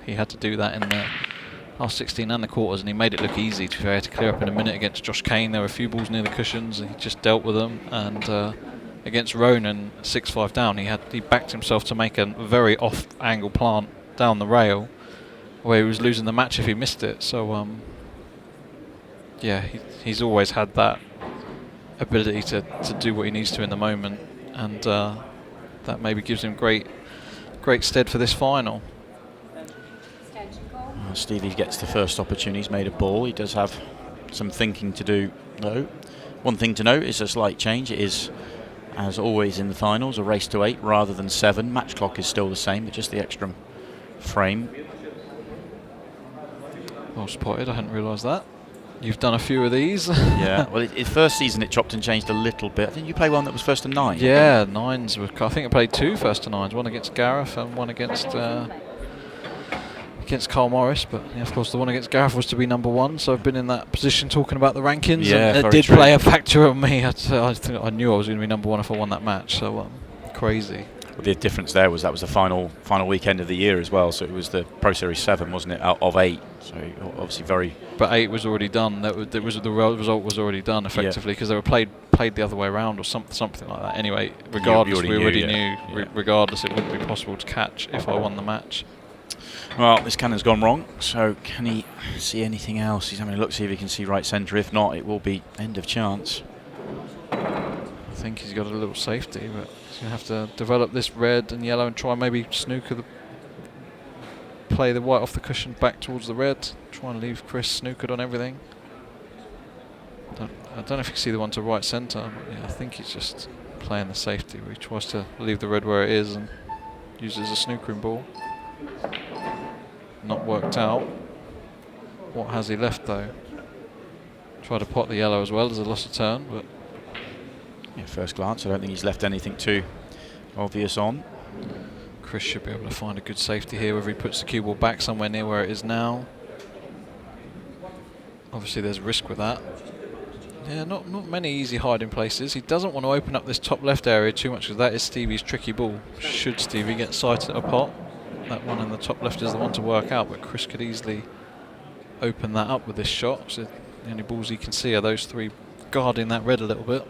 he had to do that in the last 16 and the quarters, and he made it look easy. To be fair, he had to clear up in a minute against Josh Kane. There were a few balls near the cushions, and he just dealt with them. And against Ronan, 6-5 down, he backed himself to make a very off-angle plant down the rail, where he was losing the match if he missed it. So yeah, he's always had that ability to do what he needs to in the moment, and that maybe gives him great stead for this final. Well, Stevie gets the first opportunity. He's made a ball. He does have some thinking to do, though. One thing to note is a slight change. It is, as always in the finals, a race to 8 rather than 7. Match clock is still the same, but just the extra frame. Well spotted, I hadn't realised that. You've done a few of these. Yeah, well, first season it chopped and changed a little bit. I think you played one that was first to 9. Yeah, 9s were. I think I played 2 first to 9s, one against Gareth and one against Carl Morris. But yeah, of course, the one against Gareth was to be number 1, so I've been in that position talking about the rankings. Yeah, and it did play a factor on me. I think I knew I was going to be number 1 if I won that match. So crazy. Well, the difference there was that was the final weekend of the year as well. So it was the Pro Series 7, wasn't it, out of 8? So obviously very. But 8 was already done. The result was already done effectively, because they were played the other way around or something like that. Anyway, regardless, we already knew. Regardless, it wouldn't be possible to catch if I won the match. Well, this cannon's gone wrong. So can he see anything else? He's having a look, see if he can see right centre. If not, it will be end of chance. I think he's got a little safety, but he's going to have to develop this red and yellow and try maybe snooker play the white off the cushion back towards the red. Try and leave Chris snookered on everything. I don't know if you can see the one to right centre, but yeah, I think he's just playing the safety where he tries to leave the red where it is and use it as a snookering ball. Not worked out. What has he left though? Try to pot the yellow as well as a loss of turn, but yeah, first glance, I don't think he's left anything too obvious on. Chris should be able to find a good safety here, whether he puts the cue ball back somewhere near where it is now. Obviously there's risk with that. Yeah, not many easy hiding places. He doesn't want to open up this top left area too much, because that is Stevie's tricky ball. Should Stevie get sighted at a pot, that one in the top left is the one to work out, but Chris could easily open that up with this shot. So the only balls he can see are those 3 guarding that red a little bit.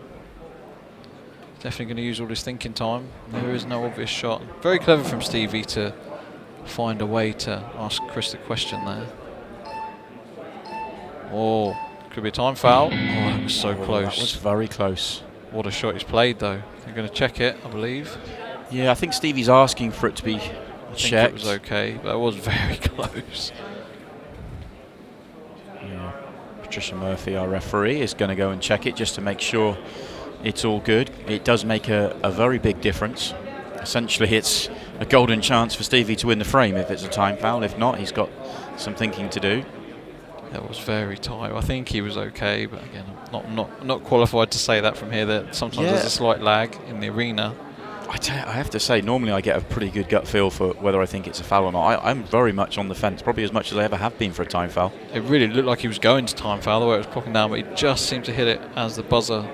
Definitely going to use all his thinking time. There is no obvious shot. Very clever from Stevie to find a way to ask Chris the question there. Oh, could be a time foul. Oh, that was so close. That was very close. What a shot he's played though. They're going to check it, I believe. Yeah, I think Stevie's asking for it to be I checked. think it was okay, but it was very close. Yeah. Patricia Murphy, our referee, is going to go and check it just to make sure it's all good. It does make a very big difference. Essentially, it's a golden chance for Stevie to win the frame if it's a time foul. If not, he's got some thinking to do. That was very tight. I think he was okay, but again, I'm not qualified to say that from here. That sometimes there's a slight lag in the arena. I have to say, normally I get a pretty good gut feel for whether I think it's a foul or not. I'm very much on the fence, probably as much as I ever have been for a time foul. It really looked like he was going to time foul the way it was clocking down, but he just seemed to hit it as the buzzer.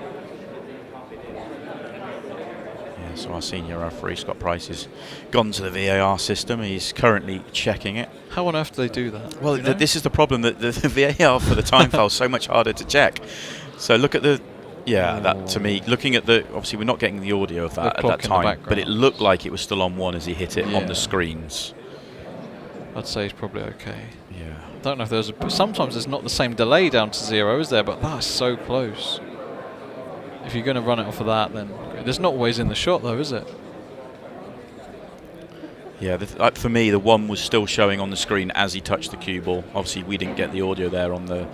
Yeah, so our senior referee, Scott Price, has gone to the VAR system. He's currently checking it. How on earth do they do that? Well, this is the problem, that the VAR for the time foul is so much harder to check. So look at the... Yeah, that to me, looking at the... Obviously, we're not getting the audio of that at that time, but it looked like it was still on 1 as he hit it on the screens. I'd say he's probably okay. Yeah. I don't know if there's sometimes there's not the same delay down to 0, is there? But that's so close. If you're going to run it off of that, then... There's not always in the shot, though, is it? Yeah, for me, the 1 was still showing on the screen as he touched the cue ball. Obviously, we didn't get the audio there on the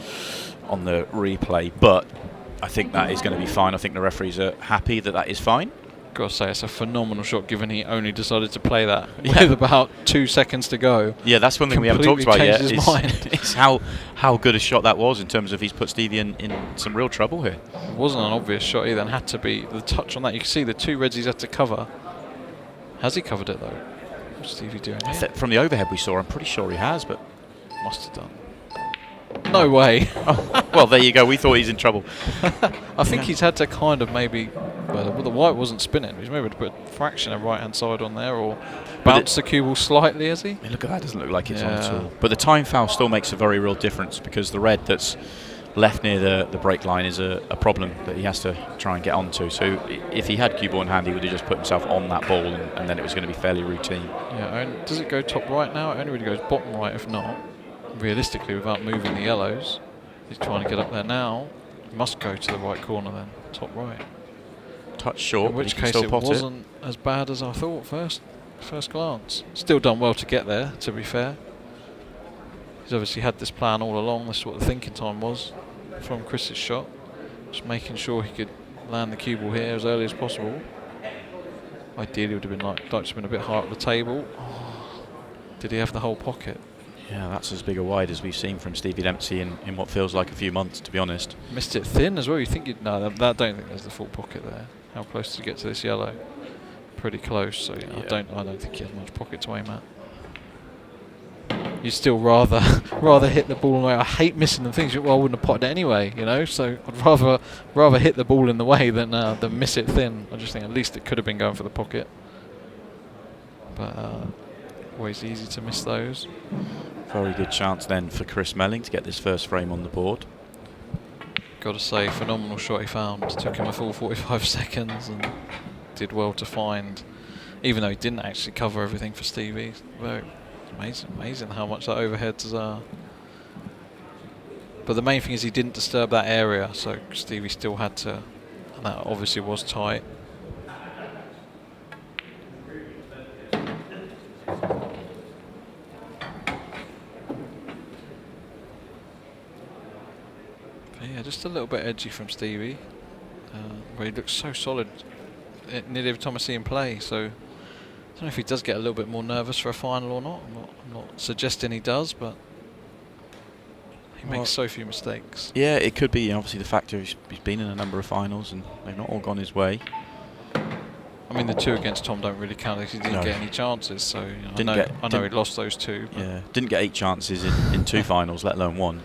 replay, but I think that is going to be fine. I think the referees are happy that that is fine. Got to say, it's a phenomenal shot, given he only decided to play that with about 2 seconds to go. Yeah, that's one thing we haven't talked about yet. Is how good a shot that was in terms of he's put Stevie in some real trouble here. It wasn't an obvious shot either, and had to be. The touch on that, you can see the 2 reds he's had to cover. Has he covered it though? What's Stevie doing here? From the overhead we saw, I'm pretty sure he has, but must have done. No way. Oh, well, there you go. We thought he's in trouble. I think he's had to kind of maybe, well, the white wasn't spinning. He's maybe to put a fraction of right-hand side on there, or bounce the cue ball slightly, has he? Look at that. Doesn't look like it's on at all. But the time foul still makes a very real difference, because the red that's left near the break line is a problem that he has to try and get onto. So if he had cue ball in hand, he would have just put himself on that ball, and then it was going to be fairly routine. Yeah, and does it go top right now? It only really goes bottom right if not. Realistically, without moving the yellows. He's trying to get up there now. He must go to the right corner then, top right. Touch short, in which case it wasn't as bad as I thought first glance. Still done well to get there, to be fair. He's obviously had this plan all along. That's what the thinking time was from Chris's shot. Just making sure he could land the cue ball here as early as possible. Ideally would have been like to have been a bit higher up the table. Oh, did he have the whole pocket? Yeah, that's as big a wide as we've seen from Stevie Dempsey in what feels like a few months, to be honest. Missed it thin as well. You think no, I don't think there's the full pocket there. How close did he get to this yellow? Pretty close. So yeah. I don't think he has much pocket to aim at. You'd still rather hit the ball in the way. I hate missing the things. Well, I wouldn't have potted it anyway, you know. So I'd rather hit the ball in the way than miss it thin. I just think at least it could have been going for the pocket. But always easy to miss those. Very good chance then for Chris Melling to get this first frame on the board. Got to say, phenomenal shot he found. Took him a full 45 seconds and did well to find, even though he didn't actually cover everything for Stevie. Very amazing how much that overheads are. But the main thing is he didn't disturb that area, so Stevie still had to, and that obviously was tight. Yeah, just a little bit edgy from Stevie, where he looks so solid nearly every time I see him play. So I don't know if he does get a little bit more nervous for a final or not. I'm not suggesting he does, but he makes so few mistakes. Yeah, it could be obviously the factor he's been in a number of finals and they've not all gone his way. I mean, the two against Tom don't really count because he didn't get any chances. So you know, I know he lost those two. Yeah, didn't get 8 chances in 2 finals, let alone 1.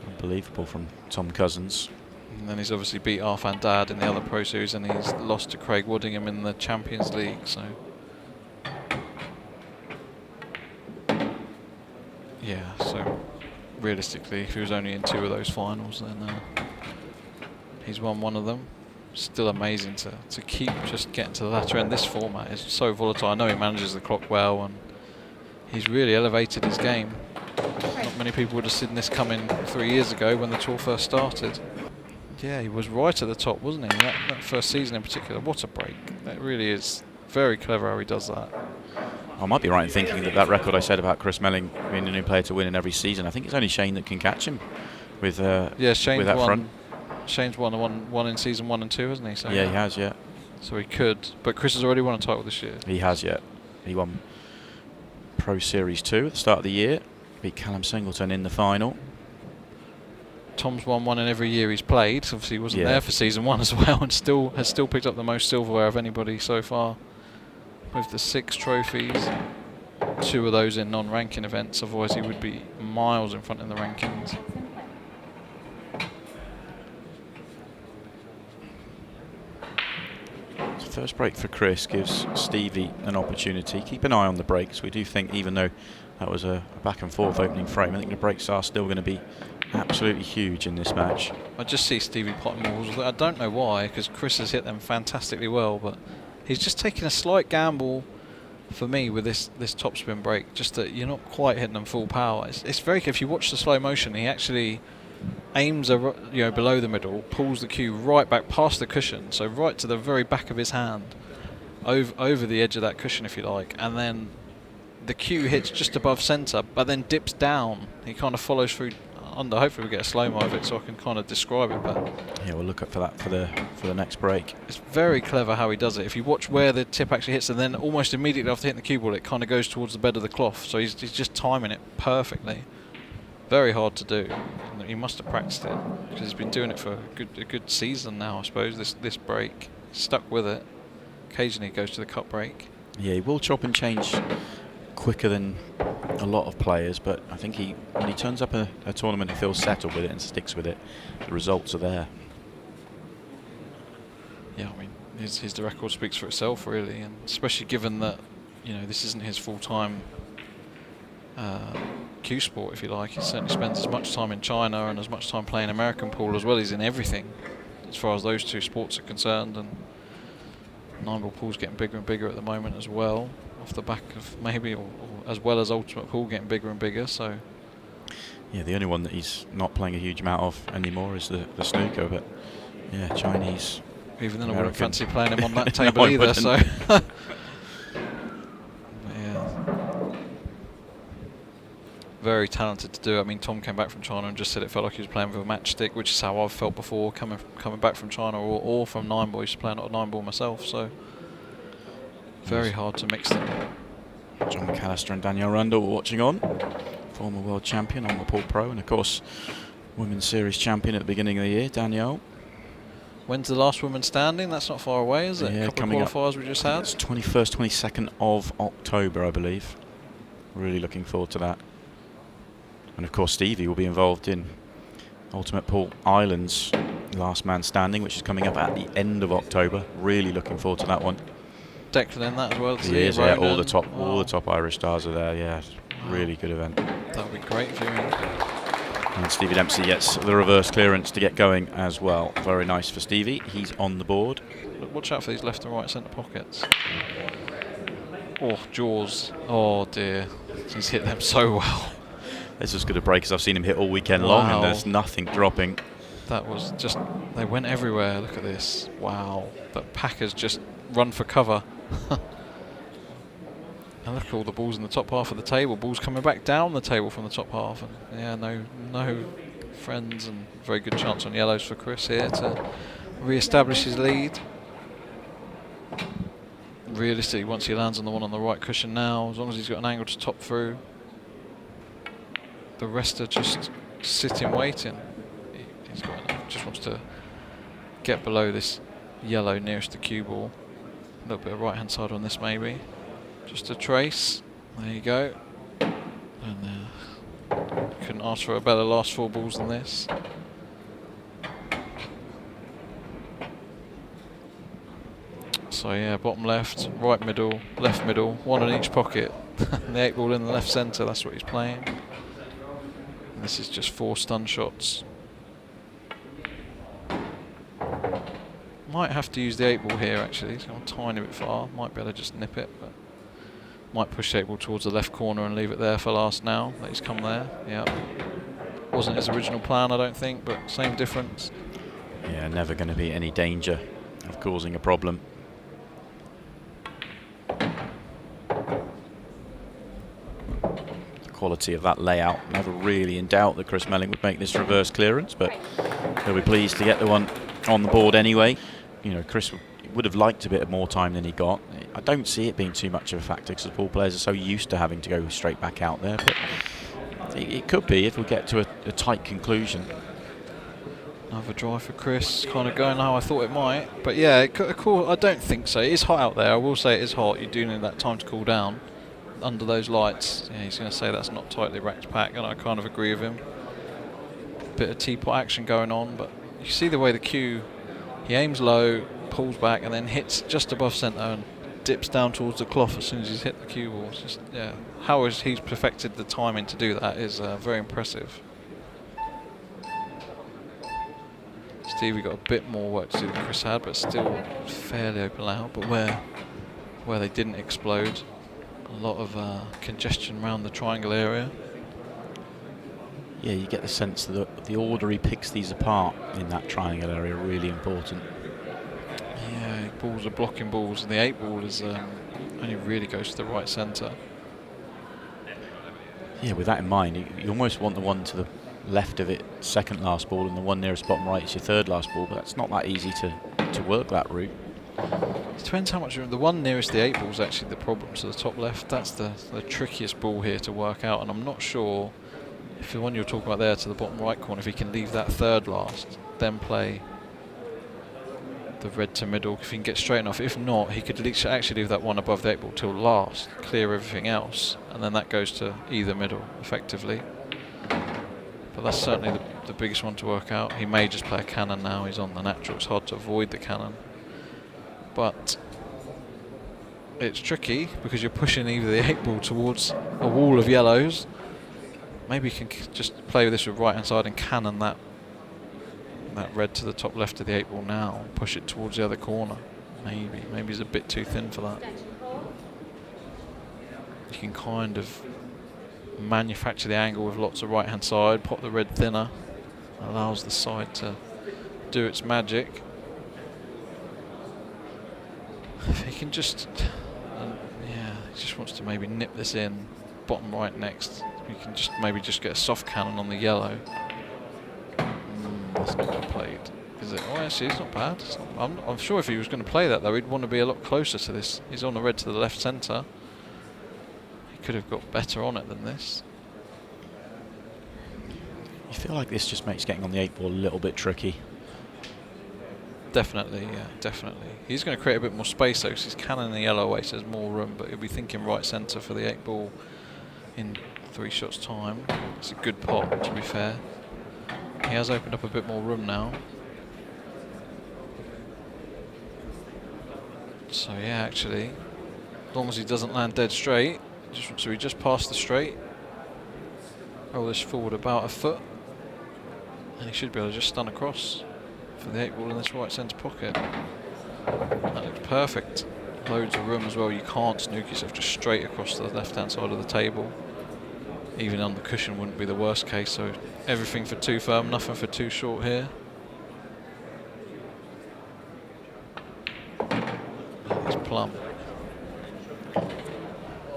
Unbelievable from Tom Cousins. And then he's obviously beat Arfan Dad in the other Pro Series, and he's lost to Craig Woodingham in the Champions League. So yeah, so realistically, if he was only in 2 of those finals, then he's won 1 of them. Still amazing to keep just getting to the latter end. This format is so volatile. I know he manages the clock well, and he's really elevated his game. Not many people would have seen this coming 3 years ago when the tour first started. Yeah, he was right at the top, wasn't he? That first season in particular. What a break. That really is very clever how he does that. I might be right in thinking that record I said about Chris Melling being a new player to win in every season, I think it's only Shane that can catch him with Shane's with that front. Shane's won one in season 1 and 2, hasn't he? So yeah, he has, yeah. So he could. But Chris has already won a title this year. He has, yeah. He won Pro Series 2 at the start of the year. Beat Callum Singleton in the final. Tom's won 1 in every year he's played. Obviously he wasn't there for season 1 as well, and has still picked up the most silverware of anybody so far. With the 6 trophies, 2 of those in non-ranking events, otherwise he would be miles in front in the rankings. First break for Chris gives Stevie an opportunity. Keep an eye on the breaks. We do think, even though that was a back and forth opening frame, I think the breaks are still going to be absolutely huge in this match. I just see Stevie potting balls. I don't know why, because Chris has hit them fantastically well, but he's just taking a slight gamble for me with this topspin break, just that you're not quite hitting them full power. It's very, if you watch the slow motion, he actually aims below the middle, pulls the cue right back past the cushion, so right to the very back of his hand, over the edge of that cushion if you like, and then the cue hits just above centre but then dips down. He kind of follows through under. Hopefully we get a slow-mo of it so I can kind of describe it, but yeah, we'll look up for that for the next break. It's very clever how he does it. If you watch where the tip actually hits, and then almost immediately after hitting the cue ball it kind of goes towards the bed of the cloth, so he's just timing it perfectly. Very hard to do. He must have practiced it because he's been doing it for a good season now, I suppose. This break, stuck with it. Occasionally he goes to the cut break. Yeah, he will chop and change quicker than a lot of players, but I think when he turns up a tournament, he feels settled with it and sticks with it. The results are there. Yeah, I mean, the record speaks for itself, really, and especially given that, you know, this isn't his full-time cue sport, if you like. He certainly spends as much time in China and as much time playing American pool as well as in everything, as far as those two sports are concerned. And 9-ball pool's getting bigger and bigger at the moment as well, off the back of maybe, or as well as ultimate pool getting bigger and bigger. So yeah, the only one that he's not playing a huge amount of anymore is the snooker, but yeah, Chinese. Even then, American. I wouldn't fancy playing him on that table No, either. So yeah, very talented to do it. I mean, Tom came back from China and just said it felt like he was playing with a matchstick, which is how I've felt before coming back from China or from 9-ball. I used to play a 9-ball myself, so very hard to mix them. John McAllister and Danielle Randall watching on. Former world champion on the Pool Pro, and of course Women's Series champion at the beginning of the year, Danielle. When's the last woman standing? That's not far away, is it? Yeah, a couple coming of qualifiers we just had. It's 21st, 22nd of October, I believe. Really looking forward to that. And of course Stevie will be involved in Ultimate Pool Ireland's Last Man Standing, which is coming up at the end of October. Really looking forward to that one. Declan in that as well. He is, yeah, all the top Irish stars are there. Yeah, really good event. That would be great viewing. And Stevie Dempsey gets the reverse clearance to get going as well. Very nice for Stevie. He's on the board. Look, watch out for these left and right centre pockets. Oh, jaws. Oh dear. He's hit them so well. This is good a break as I've seen him hit all weekend long, and there's nothing dropping. That was just, they went everywhere. Look at this. Wow. But Packers just run for cover. And look at all the balls in the top half of the table. Balls coming back down the table from the top half. And yeah, no friends, and very good chance on yellows for Chris here to re-establish his lead. Realistically, once he lands on the one on the right cushion now, as long as he's got an angle to top through, the rest are just sitting waiting. He's got just wants to get below this yellow nearest the cue ball. A little bit of right hand side on this maybe. Just a trace. There you go. And couldn't ask for a better last 4 balls than this. So yeah, bottom left, right middle, left middle, one in each pocket. And the 8-ball in the left centre, that's what he's playing. And this is just 4 stun shots. Might have to use the 8-ball here actually, it's gone a tiny bit far. Might be able to just nip it, but might push the 8-ball towards the left corner and leave it there for last now that he's come there. Yeah. Wasn't his original plan, I don't think, but same difference. Yeah, never going to be any danger of causing a problem. The quality of that layout, never really in doubt that Chris Melling would make this reverse clearance, but he'll be pleased to get the one on the board anyway. You know, Chris would have liked a bit more time than he got. I don't see it being too much of a factor because the pool players are so used to having to go straight back out there, but it could be if we get to a tight conclusion. Another drive for Chris, kind of going how I thought it might, but yeah, I don't think so. It is hot out there, I will say it is hot. You do need that time to cool down under those lights. Yeah, he's going to say that's not tightly racked pack, and I kind of agree with him. Bit of teapot action going on, but you see the way the cue, he aims low, pulls back, and then hits just above centre and dips down towards the cloth as soon as he's hit the cue ball. It's just, yeah, how he's perfected the timing to do that is very impressive. Stevie got a bit more work to do than Chris had, but still fairly open layout. But where they didn't explode, a lot of congestion around the triangle area. Yeah, you get the sense that the order he picks these apart in that triangle area really important. Yeah, balls are blocking balls, and the 8-ball is only really goes to the right centre. Yeah, with that in mind, you almost want the one to the left of it second last ball, and the one nearest bottom right is your third last ball, but that's not that easy to work that route. It depends how much. The one nearest the 8-ball is actually the problem, so the top left, that's the trickiest ball here to work out, and I'm not sure if the one you're talking about there to the bottom right corner, if he can leave that third last, then play the red to middle if he can get straight enough. If not, he could actually leave that one above the 8 ball till last, clear everything else, and then that goes to either middle effectively. But that's certainly the biggest one to work out. He may just play a cannon now. He's on the natural. It's hard to avoid the cannon, but it's tricky because you're pushing either the 8 ball towards a wall of yellows. Maybe you can just play with this with right hand side and cannon that red to the top left of the 8 ball now. Push it towards the other corner. Maybe he's a bit too thin for that. You can kind of manufacture the angle with lots of right hand side, pop the red thinner, allows the side to do its magic. If he can just he just wants to maybe nip this in bottom right next. We can just maybe just get a soft cannon on the yellow. That's not well played, is it? Oh, actually, it's not bad. It's not, I'm sure if he was going to play that though, he'd want to be a lot closer to this. He's on the red to the left centre. He could have got better on it than this. You feel like this just makes getting on the 8 ball a little bit tricky. Definitely, yeah, definitely. He's going to create a bit more space though, because he's cannoning the yellow away, so there's more room, but he'll be thinking right centre for the 8 ball in 3 shots time. It's a good pot, to be fair. He has opened up a bit more room now. So yeah, actually, as long as he doesn't land dead straight, so he just passed the straight, roll this forward about a foot, and he should be able to just stun across for the 8 ball in this right centre pocket. That looks perfect. Loads of room as well. You can't snook yourself just straight across the left hand side of the table. Even on the cushion wouldn't be the worst case, so everything for too firm, nothing for too short here. It's plumb.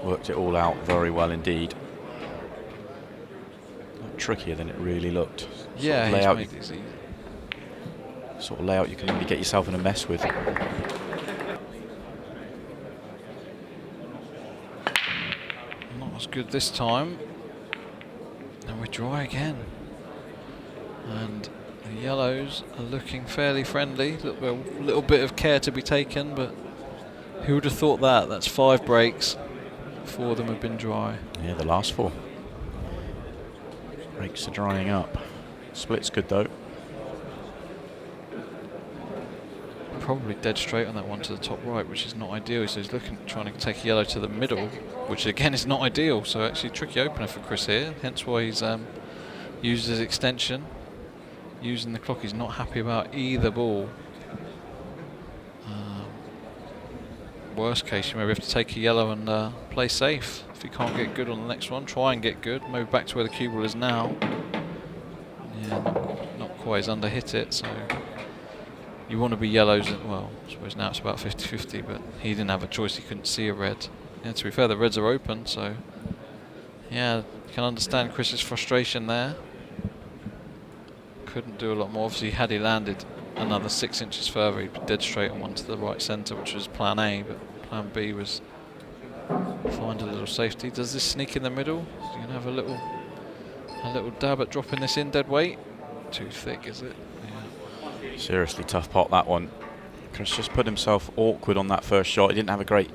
Worked it all out very well indeed. Trickier than it really looked. Yeah, he's made it easy. Sort of layout you can really get yourself in a mess with. Not as good this time. And we draw again. And the yellows are looking fairly friendly. Little bit of care to be taken, but who would have thought that? That's 5 breaks. 4 of them have been dry. Yeah, the last 4. Breaks are drying up. Split's good though. Probably dead straight on that one to the top right, which is not ideal. So he's trying to take yellow to the middle, which again is not ideal. So actually tricky opener for Chris here. Hence why he's used his extension, using the clock. He's not happy about either ball. Worst case, you maybe have to take a yellow and play safe. If you can't get good on the next one, try and get good. Maybe back to where the cue ball is now. Yeah, not quite. He's under hit it, so. You want to be yellows, well, I suppose now it's about 50-50, but he didn't have a choice, he couldn't see a red. Yeah, to be fair, the reds are open, so yeah, you can understand Chris's frustration there. Couldn't do a lot more. Obviously, had he landed another 6 inches further, he'd be dead straight on one to the right centre, which was plan A, but plan B was find a little safety. Does this sneak in the middle? Is he going to have a little dab at dropping this in dead weight? Too thick, is it? Seriously tough pot, that one. Chris just put himself awkward on that first shot. He didn't have a great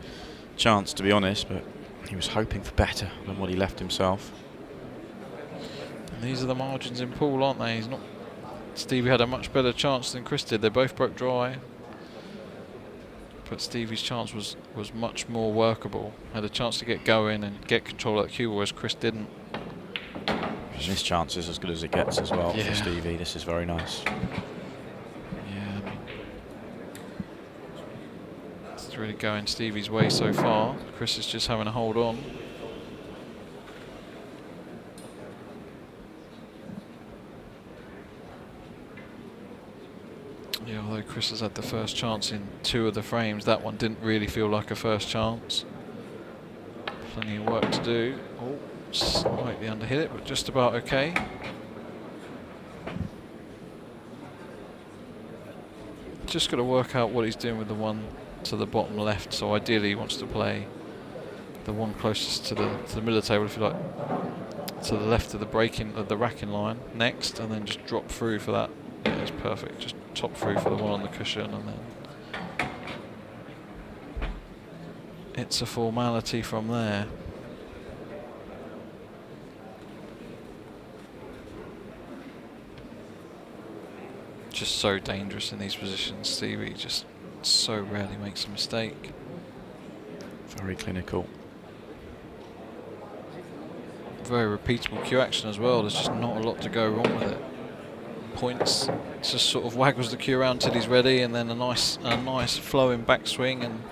chance, to be honest, but he was hoping for better than what he left himself. And these are the margins in pool, aren't they? Stevie had a much better chance than Chris did. They both broke dry, but Stevie's chance was much more workable. Had a chance to get going and get control of that cue, whereas Chris didn't. And this chance is as good as it gets as well for Stevie. This is very nice. Really going Stevie's way so far. Chris is just having to hold on. Yeah, although Chris has had the first chance in 2 of the frames, that one didn't really feel like a first chance. Plenty of work to do. Oh, slightly underhit it, but just about okay. Just got to work out what he's doing with the one to the bottom left. So ideally he wants to play the one closest to the middle of the table, if you like, to the left of the racking line next, and then just drop through for that. Yeah, it's perfect. Just top through for the one on the cushion, and then it's a formality from there. Just so dangerous in these positions. Stevie just so rarely makes a mistake. Very clinical. Very repeatable cue action as well. There's just not a lot to go wrong with it. Points, it's just sort of waggles the cue around till he's ready, and then a nice flowing backswing, and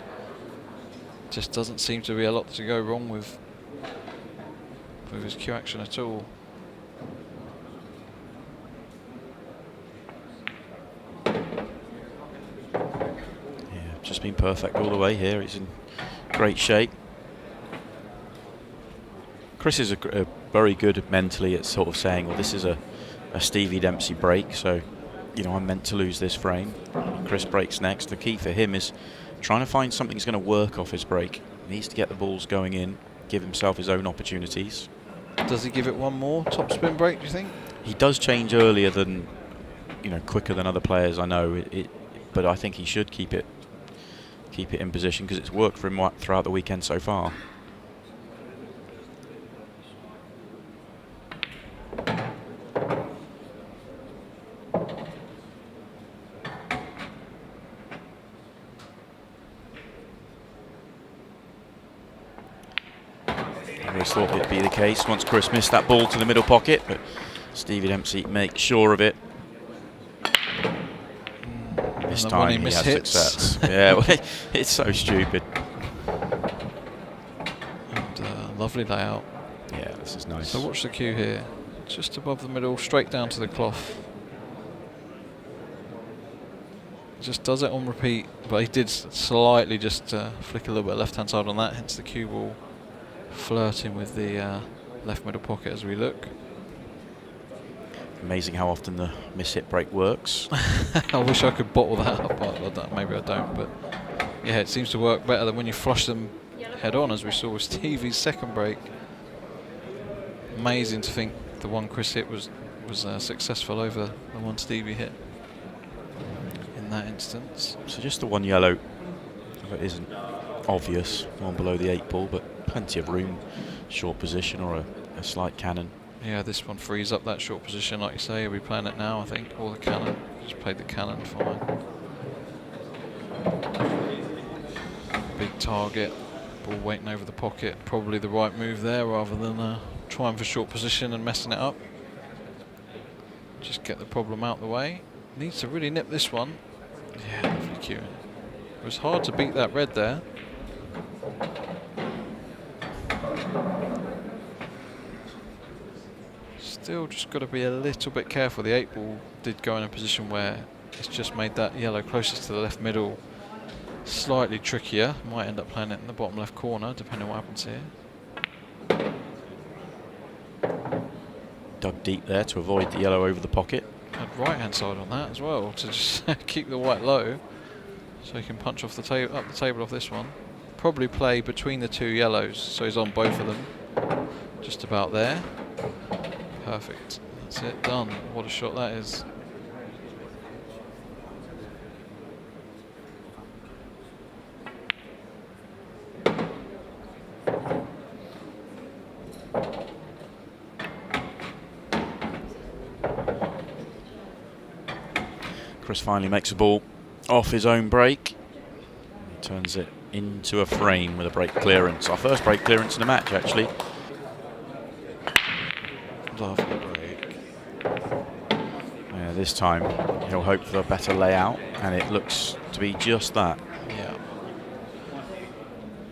just doesn't seem to be a lot to go wrong with his cue action at all. Just been perfect all the way here. He's in great shape. Chris is very good mentally at sort of saying, well, this is a Stevie Dempsey break, so you know I'm meant to lose this frame. Chris breaks next. The key for him is trying to find something that's going to work off his break. He needs to get the balls going in, give himself his own opportunities. Does he give it one more topspin break, do you think? He does change earlier than, quicker than other players, I know, but I think he should keep it in position because it's worked for him throughout the weekend so far. I always thought it'd be the case once Chris missed that ball to the middle pocket, but Stevie Dempsey makes sure of it. This time he has success. Yeah, well, it's so stupid. And lovely layout. Yeah, this is nice. So watch the cue here. Just above the middle, straight down to the cloth. Just does it on repeat, but he did slightly just flick a little bit left-hand side on that, hence the cue ball flirting with the left middle pocket as we look. Amazing how often the miss-hit break works. I wish I could bottle that up, but maybe I don't. But yeah, it seems to work better than when you flush them head-on, as we saw with Stevie's second break. Amazing to think the one Chris hit was successful over the one Stevie hit in that instance. So just the one yellow that isn't obvious, one below the 8 ball, but plenty of room, short position or a slight cannon. Yeah, this one frees up that short position, like you say. He'll be playing it now, I think, or the cannon. Just played the cannon, fine. Big target, ball waiting over the pocket. Probably the right move there, rather than trying for short position and messing it up. Just get the problem out the way. Needs to really nip this one. Yeah, lovely cueing. It was hard to beat that red there. Still just got to be a little bit careful. The 8 ball did go in a position where it's just made that yellow closest to the left middle slightly trickier. Might end up playing it in the bottom left corner, depending on what happens here. Dug deep there to avoid the yellow over the pocket. Had right hand side on that as well, to just keep the white low, so he can punch off the table, up the table off this one. Probably play between the 2 yellows, so he's on both of them. Just about there. Perfect. That's it, done. What a shot that is. Chris finally makes a ball off his own break. He turns it into a frame with a break clearance. Our first break clearance in the match, actually. Lovely break. Yeah, this time he'll hope for a better layout, and it looks to be just that. Yeah.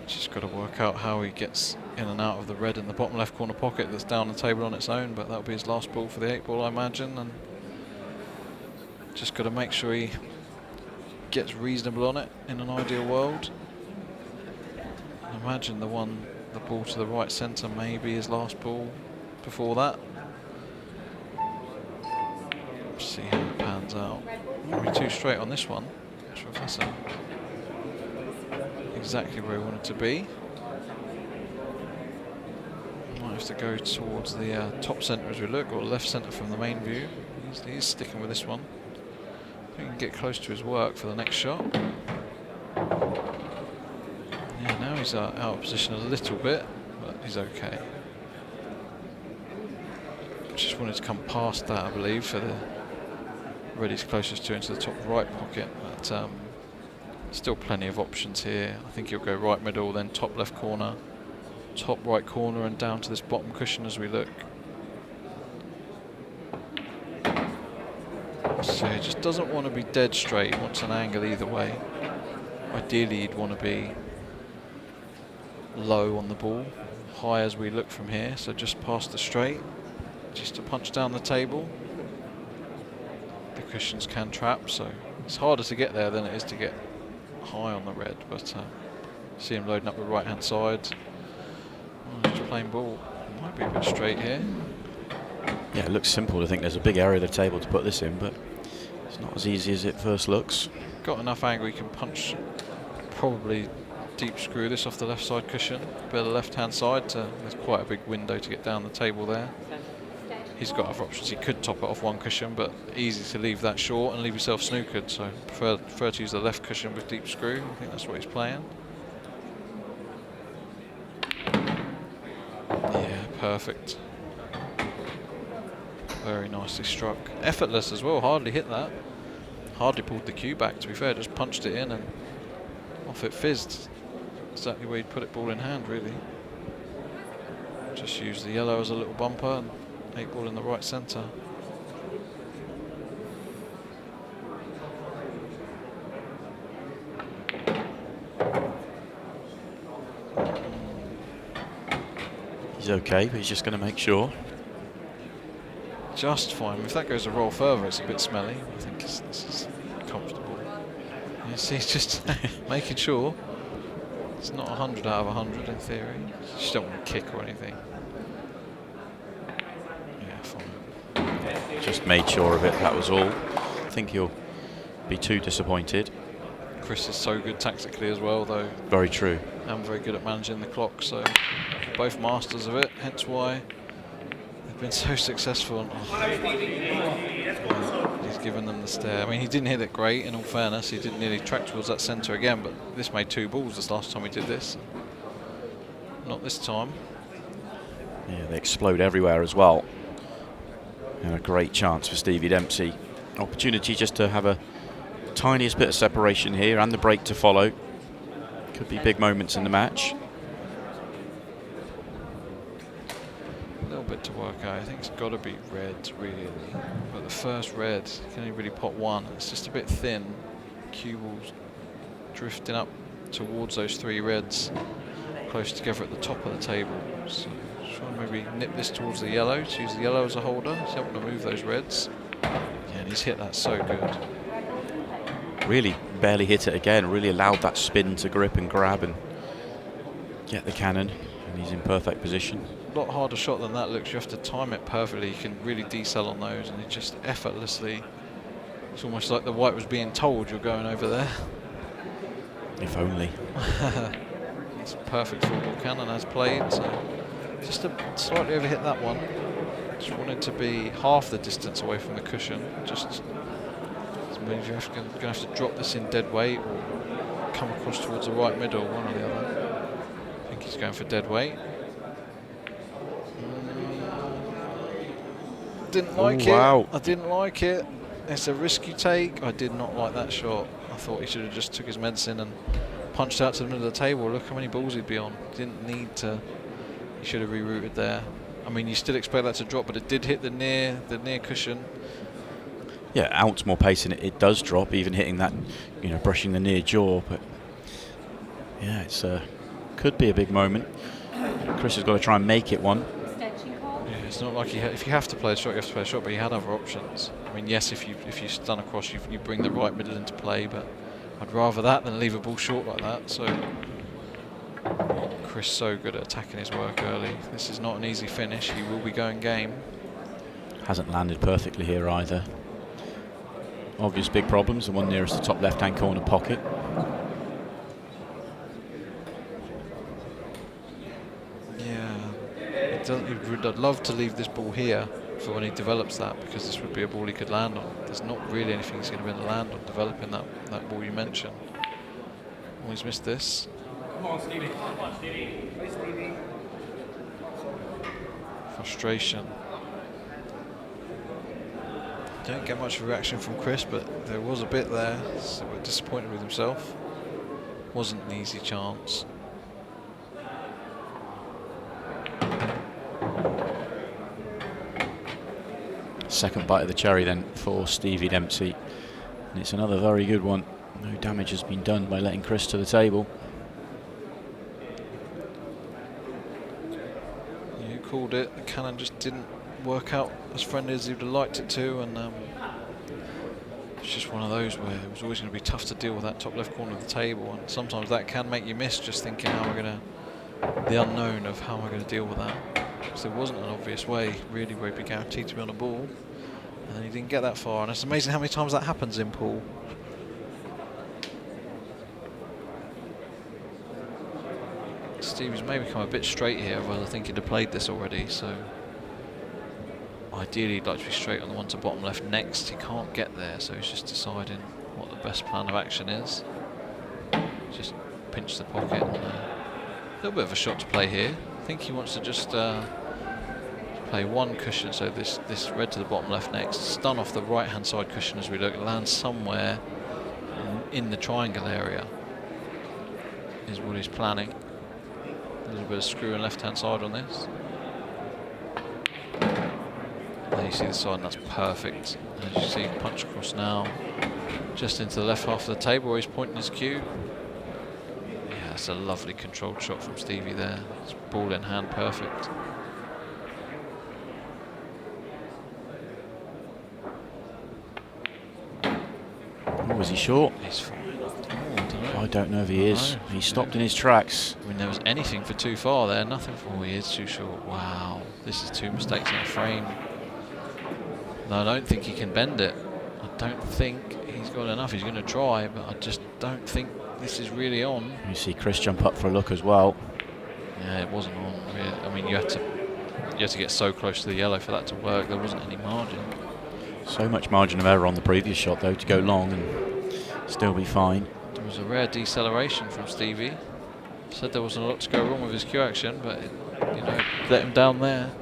Just got to work out how he gets in and out of the red in the bottom left corner pocket that's down the table on its own, but that'll be his last ball for the 8 ball, I imagine, and just got to make sure he gets reasonable on it in an ideal world. And imagine the ball to the right centre may be his last ball before that. See how it pans out. Maybe 2 straight on this one. Not sure if that's exactly where he wanted to be. Might have to go towards the top centre as we look, or left centre from the main view. He's sticking with this one. I think he can get close to his work for the next shot. Yeah, now he's out of position a little bit, but he's okay. Just wanted to come past that, I believe, for the red he's closest to into the top right pocket. But still plenty of options here. I think he'll go right middle, then top left corner, top right corner, and down to this bottom cushion as we look. So he just doesn't want to be dead straight. He wants an angle either way. Ideally, he'd want to be low on the ball, high as we look from here. So just past the straight, just to punch down the table. The cushions can trap, so it's harder to get there than it is to get high on the red. But see him loading up the right hand side. Oh, just plain ball. Might be a bit straight here. Yeah, it looks simple. I think there's a big area of the table to put this in, but it's not as easy as it first looks. Got enough angle, he can punch, probably deep screw this off the left side cushion, bit of the left hand side. There's quite a big window to get down the table there. He's got other options. He could top it off one cushion, but easy to leave that short and leave yourself snookered. So prefer to use the left cushion with deep screw. I think that's what he's playing. Yeah, perfect. Very nicely struck. Effortless as well, hardly hit that. Hardly pulled the cue back, to be fair, just punched it in and off it fizzed. Exactly where he'd put it ball in hand, really. Just use the yellow as a little bumper and 8 ball in the right centre. He's okay, but he's just going to make sure. Just fine. If that goes a roll further, it's a bit smelly. I think this is comfortable. You see, it's just making sure it's not 100 out of 100 in theory. You just don't want to kick or anything. Yeah, fine. Just made sure of it, that was all. I think he'll be too disappointed. Chris is so good tactically as well, though. Very true. And very good at managing the clock, so both masters of it, hence why they've been so successful. He's given them the stare. I mean, he didn't hit it great, in all fairness. He didn't nearly track towards that centre again, but this made 2 balls this last time we did this. Not this time. Yeah, they explode everywhere as well. And a great chance for Stevie Dempsey. Opportunity just to have a tiniest bit of separation here and the break to follow. Could be big moments in the match. A little bit to work out. I think it's got to be red, really. But the first red, you can only really pot 1. It's just a bit thin. Cue balls drifting up towards those 3 reds, close together at the top of the table. So try and maybe nip this towards the yellow, to use the yellow as a holder. So don't want to move those reds. Yeah, and he's hit that so good. Really barely hit it again, really allowed that spin to grip and grab and get the cannon, and he's in perfect position. A lot harder shot than that looks. You have to time it perfectly. You can really decel on those, and it just effortlessly, it's almost like the white was being told you're going over there. If only. It's a perfect 4-ball cannon as played, so just to slightly overhit that one. Just wanted to be half the distance away from the cushion. Just means you're going to have to drop this in dead weight or come across towards the right middle, one or the other. I think he's going for dead weight. Didn't like it. Wow. I didn't like it. It's a risk you take. I did not like that shot. I thought he should have just took his medicine and punched out to the middle of the table. Look how many balls he'd be on. Didn't need to. He should have rerouted there. I mean, you still expect that to drop, but it did hit the near cushion. Yeah, ounce more pace and it does drop, even hitting that, you know, brushing the near jaw. But yeah, it's could be a big moment. Chris has got to try and make it one. Yeah, it's not like if you have to play a shot, you have to play a shot, but he had other options. I mean, yes, if you stun across, you bring the right middle into play, but I'd rather that than leave a ball short like that. So Chris so good at attacking his work early. This is not an easy finish. He will be going game. Hasn't landed perfectly here either. Obvious big problems, the one nearest the top left-hand corner pocket. Yeah, I'd love to leave this ball here for when he develops that, because this would be a ball he could land on. There's not really anything he's going to be able to land on developing that ball you mentioned. Always missed this. Frustration. Don't get much of a reaction from Chris, but there was a bit there. So we're disappointed with himself. Wasn't an easy chance. Second bite of the cherry then for Stevie Dempsey. And it's another very good one. No damage has been done by letting Chris to the table. You called it. The cannon just didn't work out as friendly as he would have liked it to, and it's just one of those where it was always going to be tough to deal with that top left corner of the table, and sometimes that can make you miss, just thinking how we're going to, the unknown of how we're going to deal with that. Because there wasn't an obvious way really where he'd be guaranteed to be on the ball, and then he didn't get that far, and it's amazing how many times that happens in pool. Stevie's maybe come a bit straight here, whereas I think he'd have played this already, so ideally he'd like to be straight on the one to bottom left next. He can't get there, so he's just deciding what the best plan of action is. Just pinch the pocket. And, a little bit of a shot to play here. I think he wants to just play one cushion, so this red to the bottom left next, stun off the right hand side cushion as we look, land somewhere in the triangle area is what he's planning. A little bit of screwing left hand side on this. There you see the side, and that's perfect. As you see, punch across now, just into the left half of the table where he's pointing his cue. Yeah, that's a lovely controlled shot from Stevie there. It's ball in hand, perfect. Oh, was he short? He's fine. I don't know if he is. He stopped in his tracks. I mean, there was anything for too far there, nothing for, oh, he is too short. Wow, this is two mistakes in a frame. No, I don't think he can bend it. I don't think he's got enough. He's going to try, but I just don't think this is really on. You see Chris jump up for a look as well. Yeah, it wasn't on. Really. I mean, you had to get so close to the yellow for that to work. There wasn't any margin. So much margin of error on the previous shot, though, to go long and still be fine. There was a rare deceleration from Stevie. Said there wasn't a lot to go wrong with his cue action, but it, let him down there.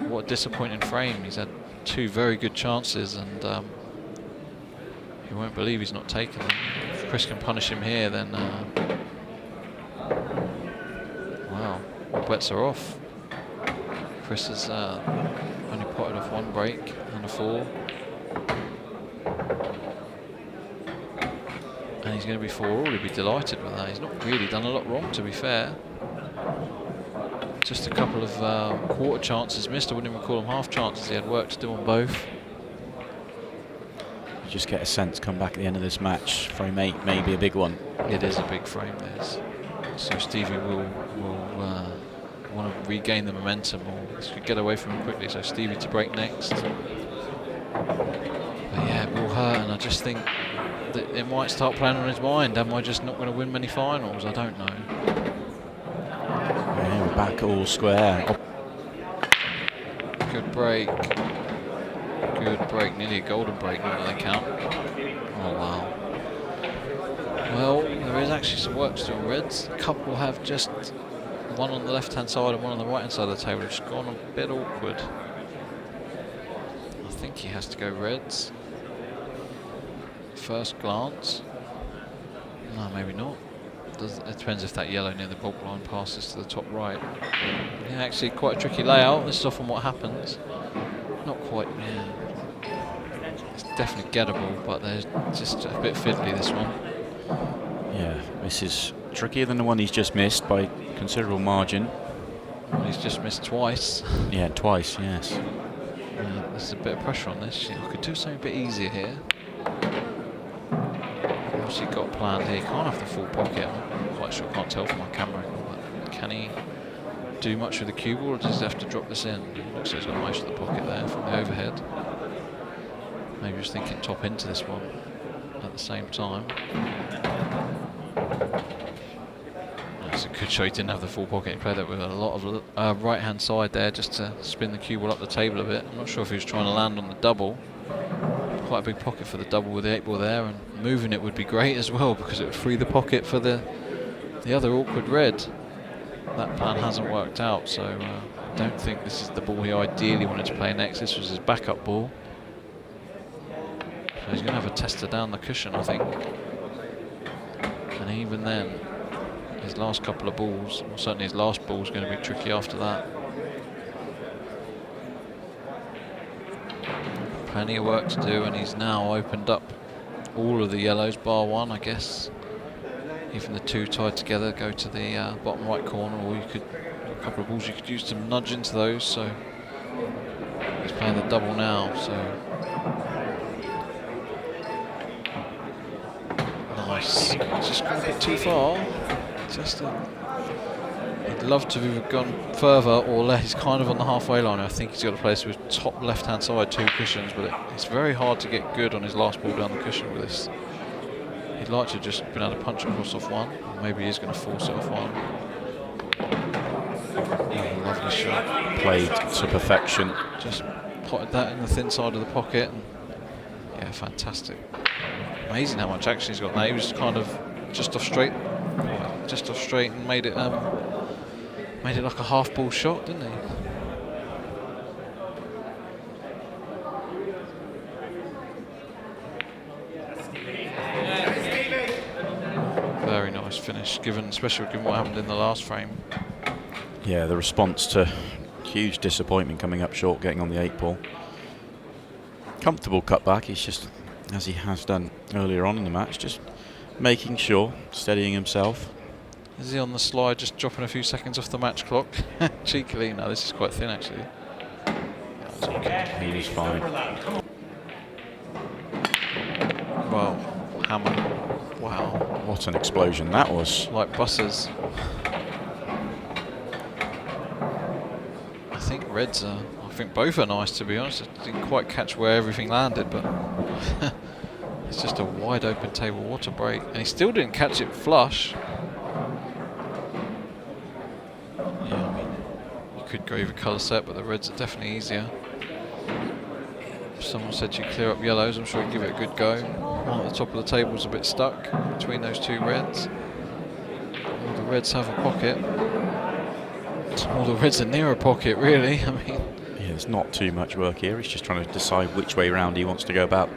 What a disappointing frame. He's had two very good chances, and you won't believe he's not taken them. If Chris can punish him here, then wow, all bets are off. Chris has only potted off one break and a fall, and he's going to be 4-all. He'll be delighted with that. He's not really done a lot wrong, to be fair. Just a couple of quarter chances missed. I wouldn't even call them half chances. He had work to do on both. You just get a sense, come back at the end of this match, frame 8 may be a big one. It is a big frame, this. So Stevie will want to regain the momentum, or get away from him quickly. So Stevie to break next. But yeah, it will hurt, and I just think that it might start playing on his mind. Am I just not going to win many finals? I don't know. Yeah, we're back all square. Good break. Good break. Nearly a golden break, wouldn't they count? Oh, wow. Well, there is actually some work still. Reds, a couple have just one on the left-hand side and one on the right-hand side of the table. It's gone a bit awkward. I think he has to go reds. First glance. No, maybe not. It depends if that yellow near the bulk line passes to the top right. Yeah, actually quite a tricky layout. This is often what happens. Not quite, yeah. It's definitely gettable, but there's just a bit fiddly, this one. Yeah, this is trickier than the one he's just missed by considerable margin. Well, he's just missed twice. Yeah, twice, yes. There's a bit of pressure on this. I could do something a bit easier here. Obviously got a plan here. He can't have the full pocket. I'm quite sure, I can't tell from my camera angle, but can he do much with the cue ball, or does he have to drop this in? Looks like he's got most of the pocket there from the overhead. Maybe just thinking top into this one at the same time. That's a good shot. He didn't have the full pocket. He played that with a lot of right hand side there just to spin the cue ball up the table a bit. I'm not sure if he was trying to land on the double. Quite a big pocket for the double with the 8 ball there, and moving it would be great as well because it would free the pocket for the the other awkward red. That plan hasn't worked out, so I don't think this is the ball he ideally wanted to play next. This was his backup ball. So he's going to have a tester down the cushion, I think. And even then, his last couple of balls, or certainly his last ball, is going to be tricky after that. Plenty of work to do, and he's now opened up all of the yellows, bar one, I guess. Even the two tied together go to the bottom right corner, or you could, a couple of balls you could use to nudge into those. So he's playing the double now. So nice. He's just gone a bit too far. I'd love to have gone further or less. He's kind of on the halfway line. I think he's got to play this with top left-hand side, two cushions, but it's very hard to get good on his last ball down the cushion with this. He'd like to have just been able to punch across off one. Maybe he's going to force it off one. Oh, lovely shot. Played to perfection. Just potted that in the thin side of the pocket. And yeah, fantastic. Amazing how much action he's got now. He was kind of just off straight, and made it like a half ball shot, didn't he? Very nice finish, especially given what happened in the last frame. Yeah, the response to huge disappointment coming up short, getting on the 8 ball. Comfortable cutback. He's just, as he has done earlier on in the match, just making sure, steadying himself. Is he on the slide, just dropping a few seconds off the match clock? Cheekily. No, this is quite thin actually. That was okay. He was fine. Well, hammer. Wow. What an explosion that was. Like buses. I think reds are, I think both are nice, to be honest. I didn't quite catch where everything landed, but it's just a wide open table. What a break. And he still didn't catch it flush. Yeah, I mean, you could go either colour set, but the reds are definitely easier. If someone said you clear up yellows, I'm sure you'd give it a good go. One at the top of the table is a bit stuck between those two reds. All the reds have a pocket. All the reds are near a pocket, really. I mean, yeah, there's not too much work here. He's just trying to decide which way round he wants to go about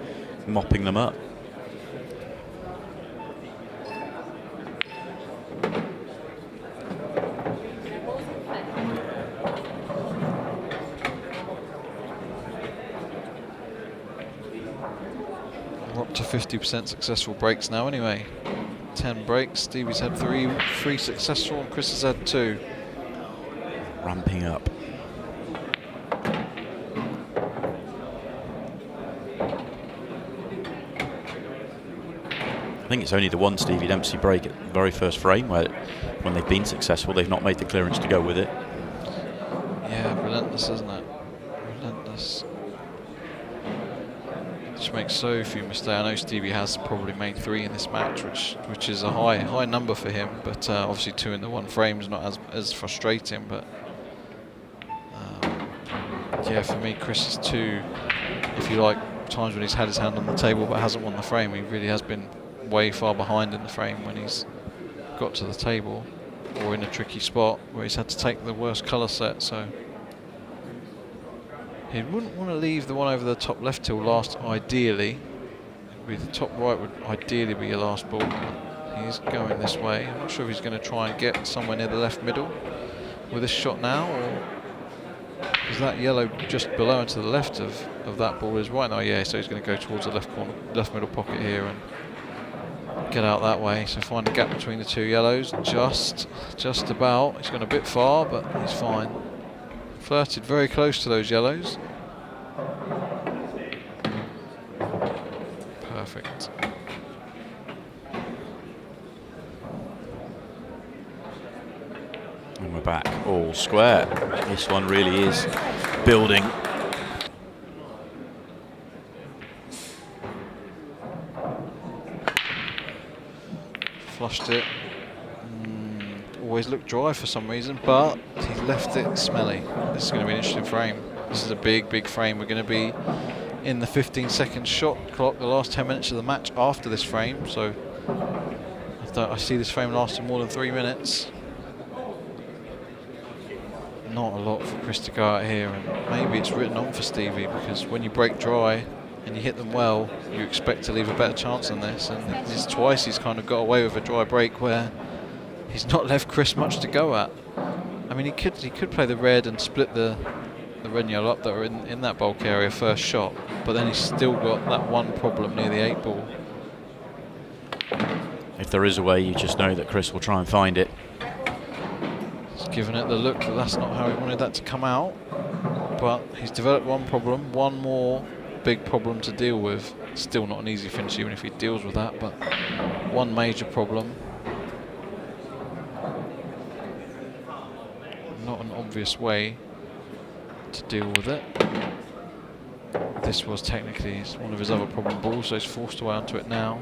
mopping them up. we're up to 50% successful breaks now anyway. 10 breaks. Stevie's had three successful, and Chris has had 2. Ramping up. I think it's only the one Stevie Dempsey break at the very first frame where, when they've been successful, they've not made the clearance to go with it. Yeah, relentless, isn't it? Relentless. Just makes so few mistakes. I know Stevie has probably made 3 in this match, which is a high number for him. But obviously 2 in the one frame is not as frustrating. But yeah, for me, Chris is 2. If you like, times when he's had his hand on the table but hasn't won the frame, he really has been way far behind in the frame when he's got to the table, or in a tricky spot where he's had to take the worst colour set. So he wouldn't want to leave the one over the top left till last, ideally. The top right would ideally be your last ball. He's going this way. I'm not sure if he's going to try and get somewhere near the left middle with this shot now, or is that yellow just below and to the left of that ball is right now? Yeah, so he's going to go towards the left corner, left middle pocket here and get out that way. So find a gap between the 2 yellows, just about. He's gone a bit far, but he's fine. Flirted very close to those yellows. Perfect. And we're back all square. This one really is building. Flushed it. Always looked dry for some reason, but he left it smelly. This is going to be an interesting frame. This is a big frame. We're going to be in the 15-second shot clock, the last 10 minutes of the match after this frame. So I I see this frame lasting more than 3 minutes. Not a lot for Chris to go out here, and maybe it's written on for Stevie, because when you break dry and you hit them well, you expect to leave a better chance than this, and this twice he's kind of got away with a dry break where he's not left Chris much to go at. I mean, he could play the red and split the red and yellow up that are in that bulk area first shot, but then he's still got that one problem near the 8 ball. If there is a way, you just know that Chris will try and find it. He's given it the look that that's not how he wanted that to come out, but he's developed one problem, one more big problem to deal with. Still not an easy finish even if he deals with that, but one major problem. Not an obvious way to deal with it. This was technically one of his other problem balls, so he's forced away onto it now.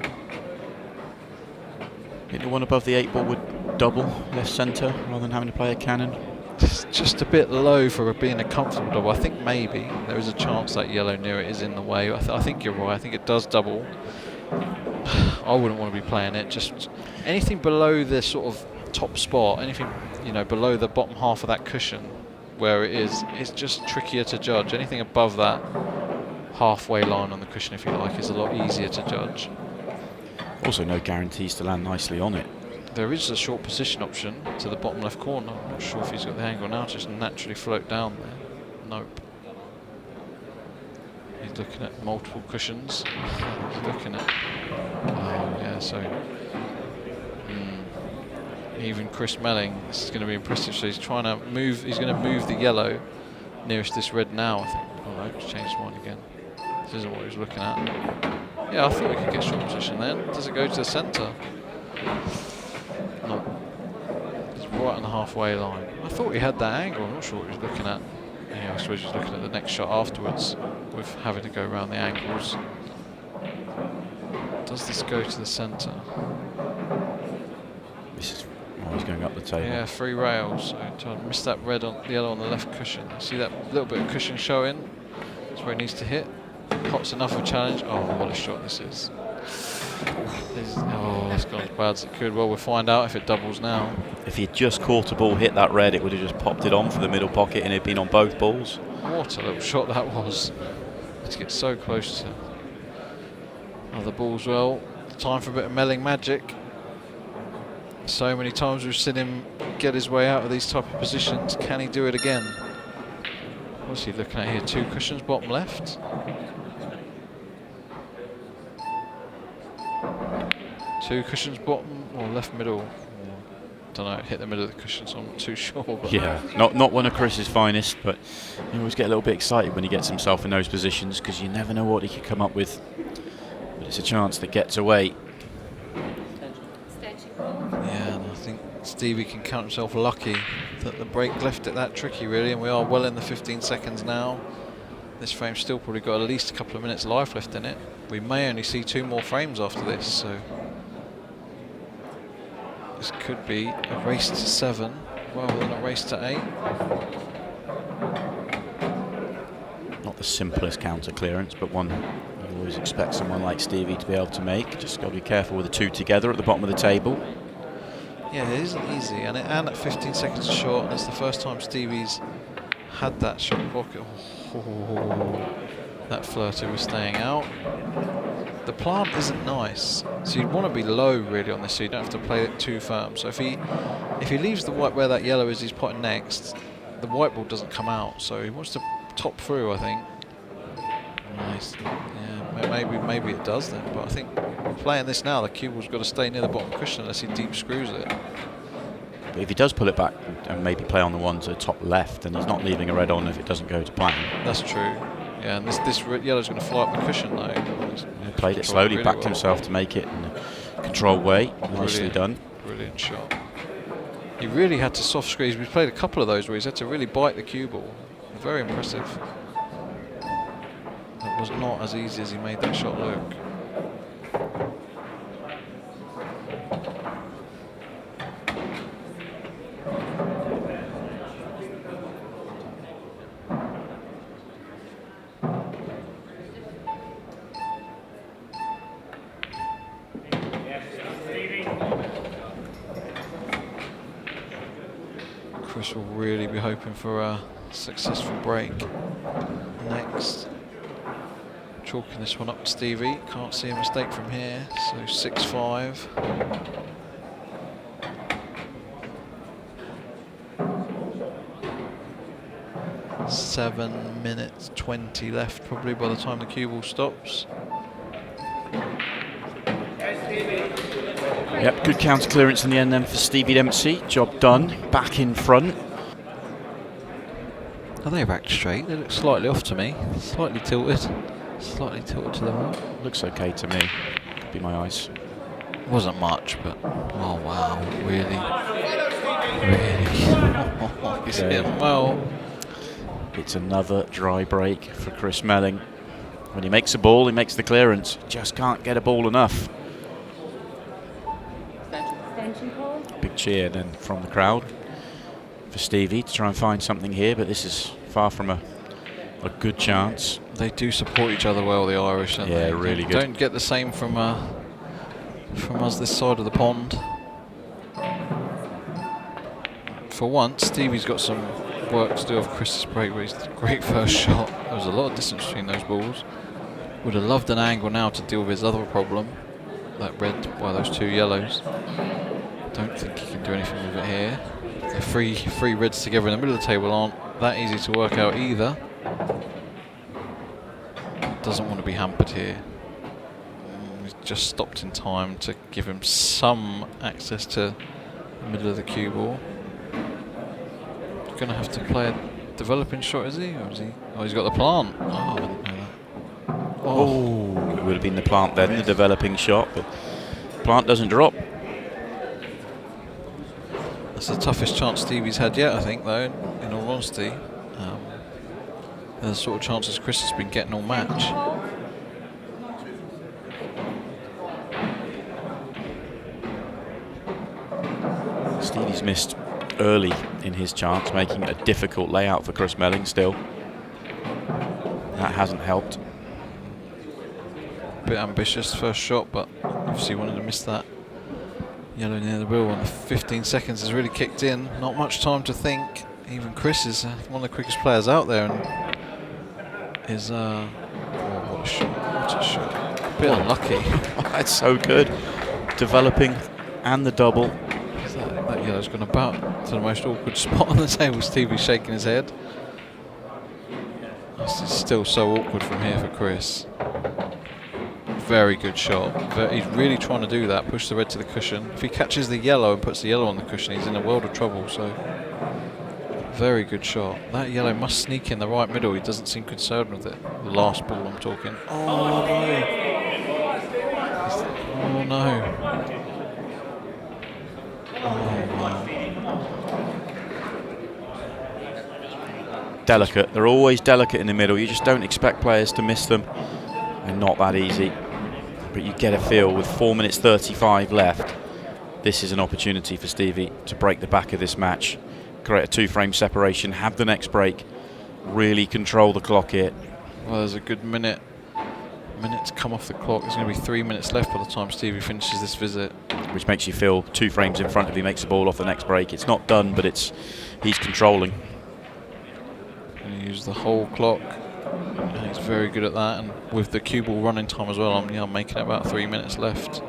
I think the one above the 8 ball would double left centre rather than having to play a cannon. It's just a bit low for being a comfortable double. I think maybe there is a chance that yellow near it is in the way. I think you're right. I think it does double. I wouldn't want to be playing it. Just anything below the sort of top spot, anything below the bottom half of that cushion where it is, it's just trickier to judge. Anything above that halfway line on the cushion, if you like, is a lot easier to judge. Also no guarantees to land nicely on it. There is a short position option to the bottom left corner. I'm not sure if he's got the angle now to just naturally float down there. Nope. He's looking at multiple cushions. He's looking at... Oh, yeah, so... Even Chris Melling, this is going to be impressive. So he's trying to move, he's going to move the yellow nearest this red now, I think. Oh no, he's changed his mind again. This isn't what he was looking at. Yeah, I thought we could get short position then. Does it go to the centre? No. It's right on the halfway line. I thought he had that angle. I'm not sure what he was looking at. Yeah, I suppose he was looking at the next shot afterwards with having to go around the angles. Does this go to the centre? This is... Oh, he's going up the table. Yeah, 3 rails. So I missed that red on the yellow on the left cushion. See that little bit of cushion showing? That's where he needs to hit. Pot's enough of a challenge. Oh, what a shot this is. Oh, that's gone as bad as it could. Well, we'll find out if it doubles now. If he had just caught a ball, hit that red, it would have just popped it on for the middle pocket and it'd been on both balls. What a little shot that was. Let's get so close to other balls. Well, time for a bit of Melling magic. So many times we've seen him get his way out of these type of positions. Can he do it again? What's he looking at here? 2 cushions, bottom left. Two cushions, bottom or left middle. Don't know. Hit the middle of the cushion, so I'm not too sure. But yeah, not one of Chris's finest, but you always get a little bit excited when he gets himself in those positions because you never know what he could come up with. But it's a chance that gets away. Yeah, and I think Stevie can count himself lucky that the break left it that tricky, really, and we are well in the 15 seconds now. This frame's still probably got at least a couple of minutes life left in it. We may only see 2 more frames after this, so this could be a race to 7 rather than a race to 8. Not the simplest counter clearance, but one you always expect someone like Stevie to be able to make. Just got to be careful with the 2 together at the bottom of the table. Yeah, it isn't easy, and at 15 seconds short, and it's the first time Stevie's had that shot pocket. Oh, that flirter was staying out. The plant isn't nice, so you'd want to be low really on this, so you don't have to play it too firm. So if he leaves the white where that yellow is, he's putting next. The white ball doesn't come out, so he wants to top through, I think. Nice. Yeah, maybe it does then, but I think playing this now, the cue ball's got to stay near the bottom cushion unless he deep screws it. But if he does pull it back and maybe play on the one to the top left, then he's not leaving a red on if it doesn't go to plan. That's true. Yeah, and this yellow's going to fly up the cushion though. He played it slowly, really backed himself to make it in a controlled way. Nicely done. Brilliant shot. He really had to soft squeeze. We've played a couple of those where he's had to really bite the cue ball. Very impressive. It was not as easy as he made that shot look. will really be hoping for a successful break next. Chalking this one up to Stevie. Can't see a mistake from here. So 6-5. Seven minutes 20 left probably by the time the cue ball stops. Yep, good counter clearance in the end then for Stevie Dempsey. Job done. Back in front. Are they racked straight? They look slightly off to me. Slightly tilted. Slightly tilted to the right. Looks okay to me. Could be my eyes. Wasn't much, but oh wow, really, really. He's hit him well. It's another dry break for Chris Melling. When he makes a ball, he makes the clearance. Just can't get a ball enough. Big cheer then from the crowd for Stevie to try and find something here, but this is far from a good chance. They do support each other well, the Irish, don't they? Yeah, really good. Don't get the same from us this side of the pond. For once, Stevie's got some work to do off Chris's break, but he's a great first shot. There was a lot of distance between those balls. Would have loved an angle now to deal with his other problem, that red, well, those two yellows. Don't think he can do anything with it here. The three reds together in the middle of the table aren't that easy to work out either. Doesn't want to be hampered here. He's just stopped in time to give him some access to the middle of the cue ball. He's going to have to play a developing shot, is he? Or is he? Oh, he's got the plant. Oh, I didn't know that. Oh, it would have been the plant then, the developing shot, but plant doesn't drop. That's the toughest chance Stevie's had yet, I think, though, in all honesty. The sort of chances Chris has been getting all match. Stevie's missed early in his chance, making it a difficult layout for Chris Melling still. That hasn't helped. Bit ambitious first shot, but obviously wanted to miss that yellow near the wheel. And 15 seconds has really kicked in. Not much time to think. Even Chris is one of the quickest players out there, and is oh, what a shot! What a shot! A bit unlucky. That's so good. Developing and the double. That yellow's gone about to the most awkward spot on the table. Stevie's shaking his head. This is still so awkward from here for Chris. Very good shot. He's really trying to do that, push the red to the cushion. If he catches the yellow and puts the yellow on the cushion, he's in a world of trouble. So, very good shot. That yellow must sneak in the right middle. He doesn't seem concerned with it. The last ball I'm talking. Oh no! Oh no! Oh wow! Delicate. They're always delicate in the middle. You just don't expect players to miss them. They're not that easy. But you get a feel with 4 minutes 35 left. This is an opportunity for Stevie to break the back of this match, create a 2-frame separation, have the next break, really control the clock here. Well, there's a good minute to come off the clock. There's going to be 3 minutes left by the time Stevie finishes this visit. Which makes you feel 2 frames in front of you, makes the ball off the next break. It's not done, but he's controlling. And he used the whole clock. And he's very good at that, and with the cue ball running time as well, I'm making it about 3 minutes left.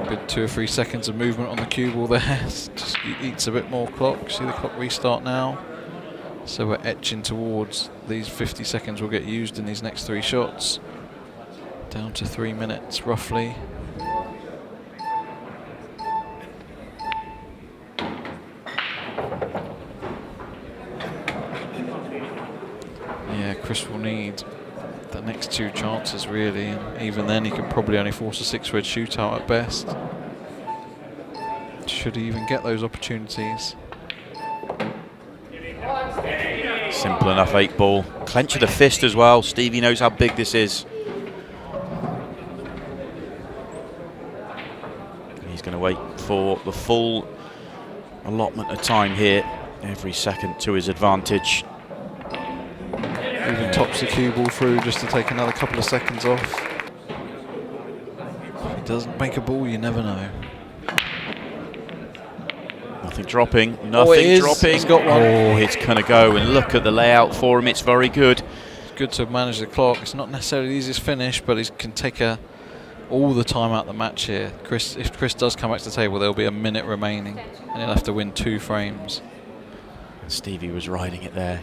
Good 2 or 3 seconds of movement on the cue ball there. Just eats a bit more clock. See the clock restart now. So we're etching towards these 50 seconds will get used in these next 3 shots. Down to 3 minutes roughly. Yeah, Chris will need the next 2 chances really, and even then he can probably only force a 6-red shootout at best. Should he even get those opportunities? Simple enough 8-ball. Clench of the fist as well. Stevie knows how big this is. He's going to wait for the full allotment of time here. Every second to his advantage. Even tops the cue ball through just to take another couple of seconds off. He doesn't make a ball, you never know. Nothing dropping, nothing dropping. He's got one. Oh, it's going to go, and look at the layout for him. It's very good. It's good to manage the clock. It's not necessarily the easiest finish, but he can take all the time out of the match here. If Chris does come back to the table, there'll be a minute remaining, and he'll have to win 2 frames. Stevie was riding it there,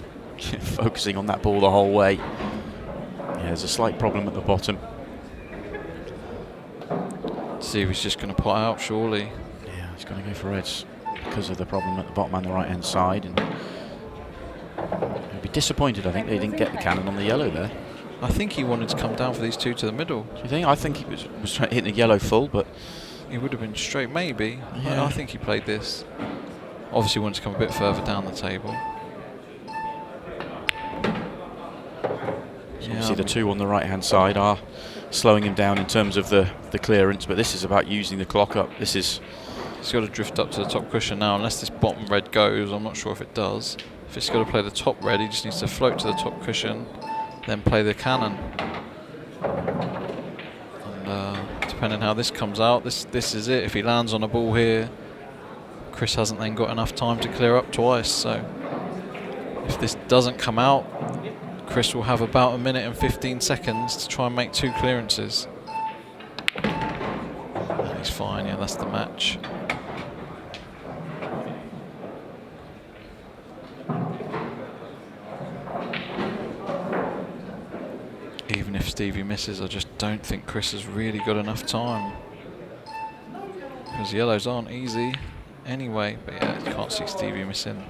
focusing on that ball the whole way. Yeah, there's a slight problem at the bottom. Stevie's just going to pot out, surely. Yeah, he's going to go for reds because of the problem at the bottom and the right-hand side. And he'll be disappointed, I think, they didn't get the cannon on the yellow there. I think he wanted to come down for these 2 to the middle. Do you think? I think he was trying to hit the yellow full, but he would have been straight, maybe. Yeah. I think he played this. Obviously wanted to come a bit further down the table. So obviously the 2 on the right-hand side are slowing him down in terms of the clearance, but this is about using the clock up. He's got to drift up to the top cushion now, unless this bottom red goes. I'm not sure if it does. If it's got to play the top red, he just needs to float to the top cushion, then play the cannon. And depending how this comes out, this is it. If he lands on a ball here, Chris hasn't then got enough time to clear up twice. So if this doesn't come out, Chris will have about 1 minute and 15 seconds to try and make 2 clearances. And he's fine. Yeah, that's the match. Even if Stevie misses, I just don't think Chris has really got enough time, because yellows aren't easy anyway. But yeah, you can't see Stevie missing.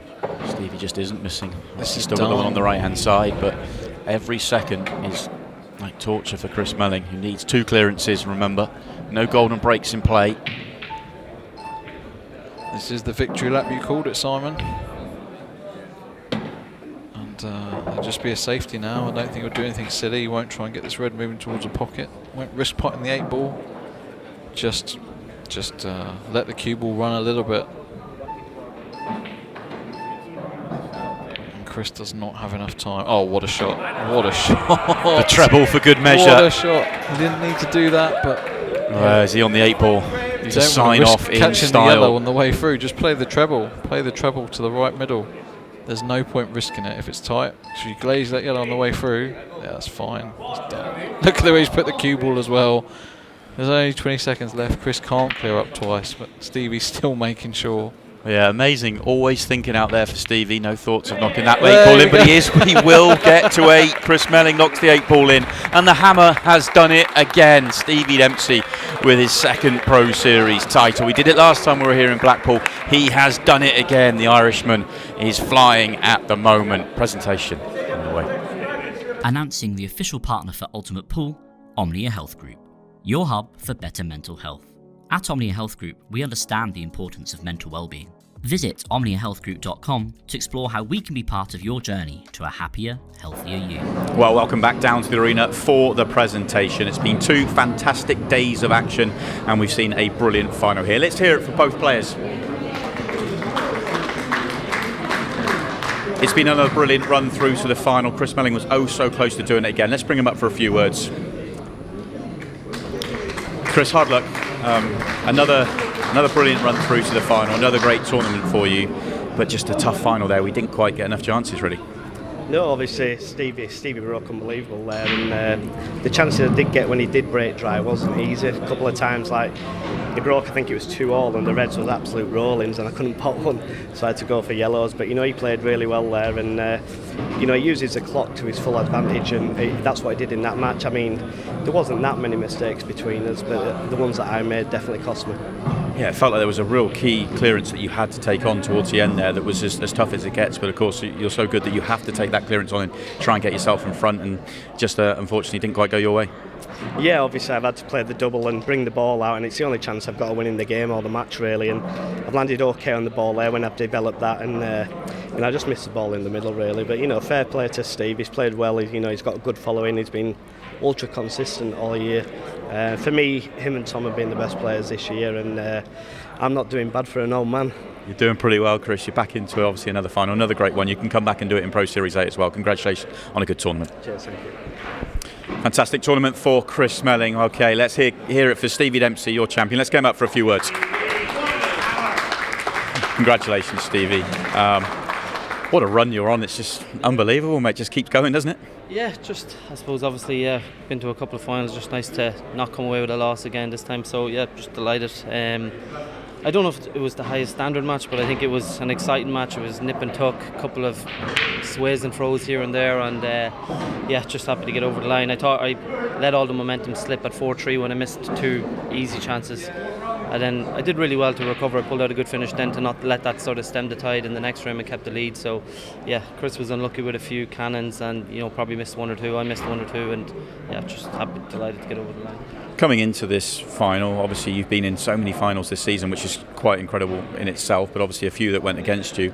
Stevie just isn't missing. This is still got the one done. on the right-hand side, but every second is like torture for Chris Melling, who needs 2 clearances, remember. No golden breaks in play. This is the victory lap you called it, Simon. It'll just be a safety now. I don't think he'll do anything silly. He won't try and get this red moving towards the pocket. Won't risk potting the 8 ball. Just let the cue ball run a little bit. And Chris does not have enough time. Oh, what a shot. What a shot. The treble for good measure. What a shot. He didn't need to do that, but... Is he on the 8 ball You to don't sign risk off in catching the yellow style? on the way through. Just play the treble. Play the treble to the right middle. There's no point risking it if it's tight. If you glaze that yellow on the way through, yeah, that's fine. It's done. Look at the way he's put the cue ball as well. There's only 20 seconds left. Chris can't clear up twice, but Stevie's still making sure. Yeah, amazing. Always thinking out there for Stevie. No thoughts of knocking that 8 ball in, but he will get to 8. Chris Melling knocks the 8 ball in, and the hammer has done it again. Stevie Dempsey with his 2nd Pro Series title. We did it last time we were here in Blackpool. He has done it again. The Irishman is flying at the moment. Presentation on the way. Announcing the official partner for Ultimate Pool, Omnia Health Group, your hub for better mental health. At Omnia Health Group, we understand the importance of mental well-being. Visit omniahealthgroup.com to explore how we can be part of your journey to a happier, healthier you. Well, welcome back down to the arena for the presentation. It's been 2 fantastic days of action, and we've seen a brilliant final here. Let's hear it from both players. It's been another brilliant run through to the final. Chris Melling was oh so close to doing it again. Let's bring him up for a few words. Chris, hard luck. Another brilliant run through to the final. Another great tournament for you, but just a tough final there. We didn't quite get enough chances, really. No, obviously Stevie broke unbelievable there, and the chances I did get when he did break dry wasn't easy. A couple of times, like he broke, I think it was 2-all, and the reds was absolute rollings, and I couldn't pot one, so I had to go for yellows. But he played really well there, and he uses the clock to his full advantage, and that's what he did in that match. I mean, there wasn't that many mistakes between us, but the ones that I made definitely cost me. Yeah, it felt like there was a real key clearance that you had to take on towards the end there that was as tough as it gets, but of course you're so good that you have to take that clearance on and try and get yourself in front, and just unfortunately didn't quite go your way. Yeah, obviously I've had to play the double and bring the ball out, and it's the only chance I've got of winning the game or the match really, and I've landed okay on the ball there when I've developed that, and I just missed the ball in the middle really. But fair play to Steve, he's played well, he's got a good following, he's been ultra consistent all year. For me, him and Tom have been the best players this year, and I'm not doing bad for an old man. You're doing pretty well, Chris. You're back into obviously another final, another great one. You can come back and do it in Pro Series 8 as well. Congratulations on a good tournament. Cheers, thank you. Fantastic tournament for Chris Melling. Okay, let's hear it for Stevie Dempsey, your champion. Let's get him up for a few words. Congratulations, Stevie. What a run you're on. It's just unbelievable, mate. Just keeps going, doesn't it? Yeah, just, I suppose, obviously, been to a couple of finals. Just nice to not come away with a loss again this time. So, yeah, just delighted. I don't know if it was the highest standard match, but I think it was an exciting match. It was nip and tuck, a couple of sways and throws here and there, and yeah, just happy to get over the line. I thought I let all the momentum slip at 4-3 when I missed 2 easy chances. And then I did really well to recover. I pulled out a good finish then to not let that sort of stem the tide in the next frame and kept the lead. So yeah, Chris was unlucky with a few cannons and probably missed 1 or 2. I missed 1 or 2, and yeah, just happy, delighted to get over the line. Coming into this final, obviously you've been in so many finals this season, which is quite incredible in itself, but obviously a few that went against you.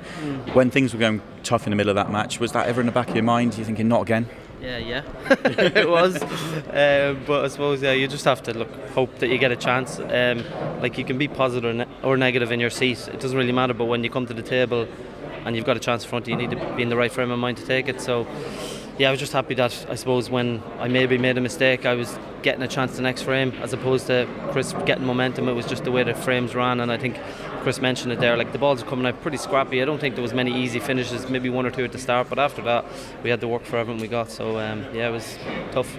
When things were going tough in the middle of that match, was that ever in the back of your mind? You're thinking, not again? Yeah, it was. But I suppose you just have to hope that you get a chance. Like, you can be positive or negative in your seat. It doesn't really matter. But when you come to the table and you've got a chance in front of you, you need to be in the right frame of mind to take it. So yeah, I was just happy that, I suppose, when I maybe made a mistake, I was getting a chance the next frame as opposed to Chris getting momentum. It was just the way the frames ran, and I think Chris mentioned it there, like the balls are coming out pretty scrappy. I don't think there was many easy finishes, maybe 1 or 2 at the start, but after that we had to work for everything we got. So yeah, it was tough.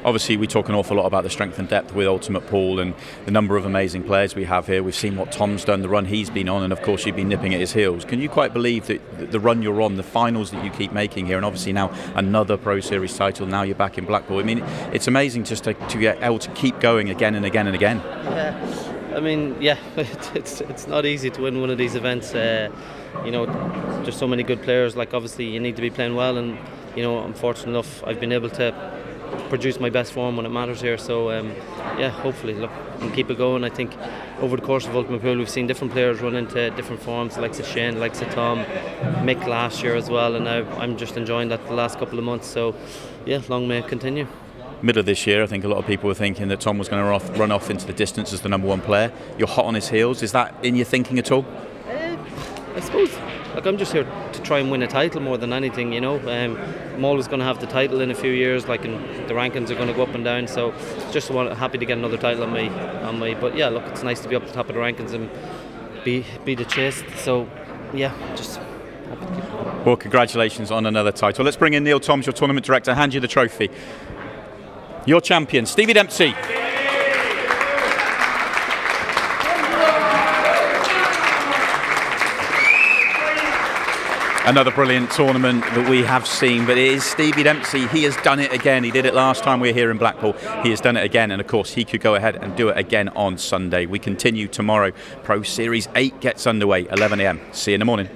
Obviously, we talk an awful lot about the strength and depth with Ultimate Pool and the number of amazing players we have here. We've seen what Tom's done, the run he's been on, and of course you've been nipping at his heels. Can you quite believe that the run you're on, the finals that you keep making here, and obviously now another Pro Series title, now you're back in Blackpool? I mean, it's amazing just to get able to keep going again and again and again. Yeah. I mean, yeah, it's not easy to win one of these events. There's so many good players. Like, obviously you need to be playing well, and I'm fortunate enough I've been able to produce my best form when it matters here. So yeah, hopefully we can keep it going. I think over the course of Ultimate Pool we've seen different players run into different forms, like Shane, like Tom, Mick last year as well, and now I'm just enjoying that the last couple of months. So yeah, long may it continue. Middle of this year, I think a lot of people were thinking that Tom was going to run off into the distance as the number 1 player. You're hot on his heels. Is that in your thinking at all? I suppose, I'm just here to try and win a title more than anything. I'm always going to have the title in a few years, and the rankings are going to go up and down. So just happy to get another title on my. But yeah, it's nice to be up the top of the rankings and be the chase. So yeah, just happy to keep going. Well, congratulations on another title. Let's bring in Neil Toms, your tournament director, hand you the trophy. Your champion, Stevie Dempsey. Another brilliant tournament that we have seen, but it is Stevie Dempsey. He has done it again. He did it last time we were here in Blackpool. He has done it again, and of course he could go ahead and do it again on Sunday. We continue tomorrow. Pro Series 8 gets underway, 11 a.m. See you in the morning.